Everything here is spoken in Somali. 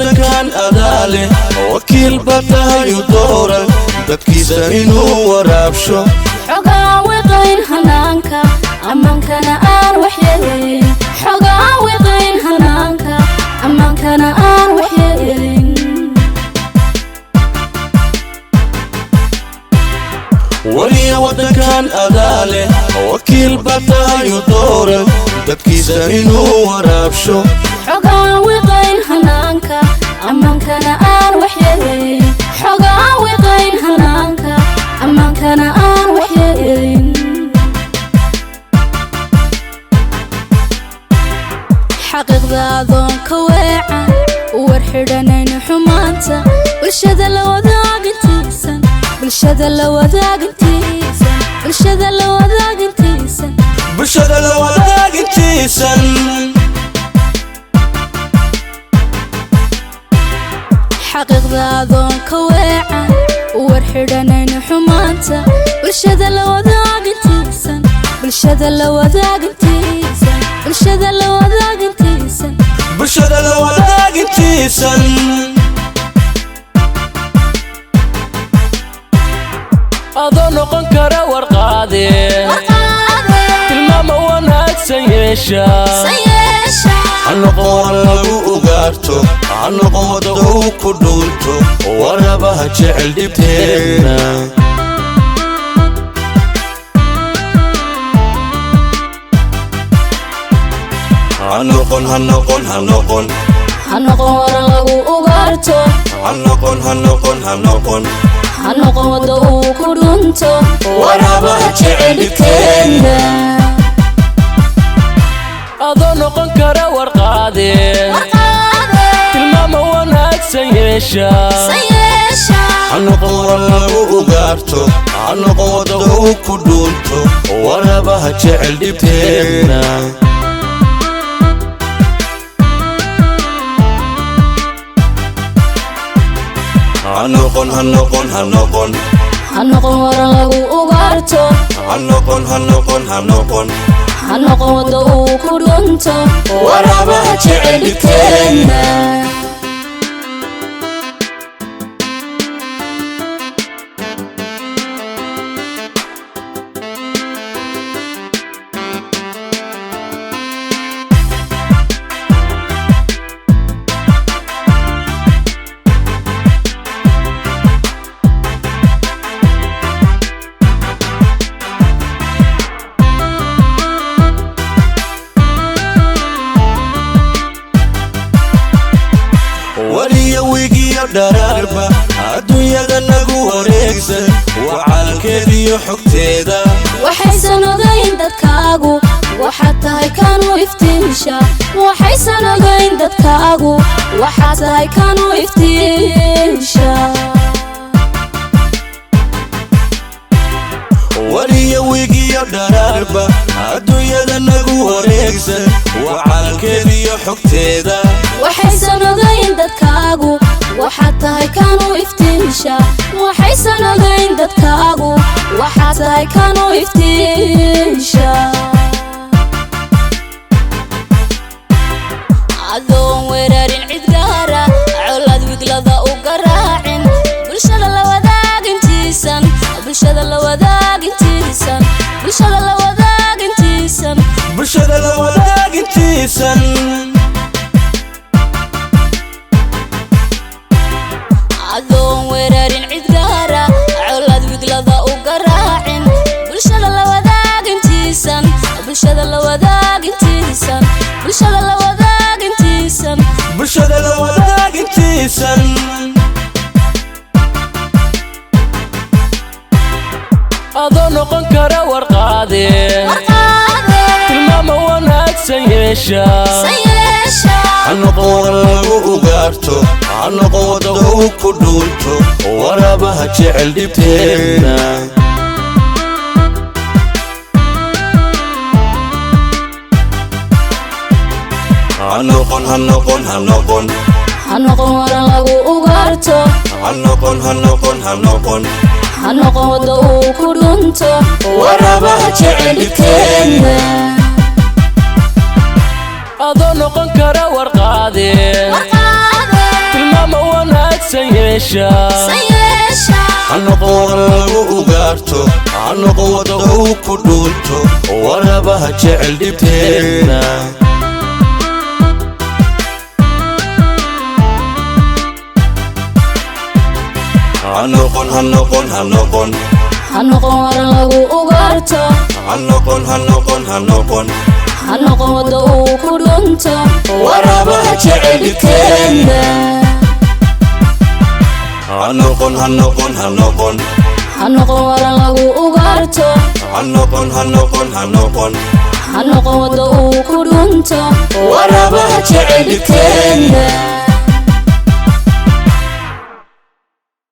ودكان أذاله وكيل بطه يدورك dadkiisa inuu waraabsho xogaa wiqayn hanaanka amaankana aan waxyeelin xogaa wiqayn hanaanka amaankana aan waxyeelin waliya wadankan adaale wakiil bataha yudooran dadkiisa inuu waraabsho xogaa wiqayn hanaanka amaankana aan waxyeelin xogaa wiqayn hanaanka amaankana aan waxyeelin xaqiiqda adoonka weecan warxidhanayna xumaanta bulshada la wadaagintiisan bulshada la wadaagintiisan bulshada la wadaagintiisan bulshada la wadaagintiisan xaqiiqda adoonka weecan warxidhanayna xumaanta bulshada la wadaagintiisan bulshada la wadaagintiisan bulshada la wadaagintiisan bulshada la wadaagintiisan adoo noqon kara warqaade tilmaama wanaagsan yeesha hanoqon lagu ugaarto hanoqon wada uu ku dhuunto warabaha jecel dhibteena hanoqon wara lagu ugaarto hanoqon wada uu ku dhuunto warabaha jecel dhibteena adoo noqon kara warqaade tilmaama wanaagsan yeesha hanoqon lagu ugaarto hanoqon wada uu ku dhuunto warabaha jecel dhibteena hanoqon wara lagu ugaarto hanoqon wada uu ku dhuunto warabaha jecel dhibteena waliya wigiyo dhararba adduunyada nagu wareegsan wacaalkeediyo xogteeda waxaysan ogayn dadkaagu waxaad tahay kanuu iftiinsha waxaysan ogayn dadkaagu waxaad tahay kanuu iftiinsha waliya wigiyo dhararba adduunyada nagu wareegsan wacaalkeediyo xogteeda waxaysan ogayn dadkaagu waxaad tahay kanuu iftiinsha waxaysan ogayn dadkaagu waxaad tahay kanuu iftiinsha adoon weerarin cid gaara colaad wiglada u garaacin bulshada la wadaagintiisan bulshada la wadaagintiisan bulshada la wadaagintiisan bulshada la wadaagintiisan adoon weerarin cid gaara colaad wiglada u garaacin bulshada la wadaagintiisan bulshada la wadaagintiisan bulshada la wadaagintiisan bulshada la wadaagintiisan adoo noqon kara warqaade tilmaama wanaagsan yeesha hanoqon lagu ugaarto hanoqon wada uu ku dhuunto warabaha jecel dhibteena hanoqon wara lagu ugaarto hanoqon wada uu ku dhuunto warabaha jecel dhibteena adoo noqon kara warqaade سيشا هنقول وقارتو هنقود وكدولتو ورابها جعل دبتينا هنقول lagu ugaarto hanoqod uu ku dhunto warabaha jecelkeena hanoqon lagu ugaarto hanoqod uu ku dhunto warabaha jecelkeena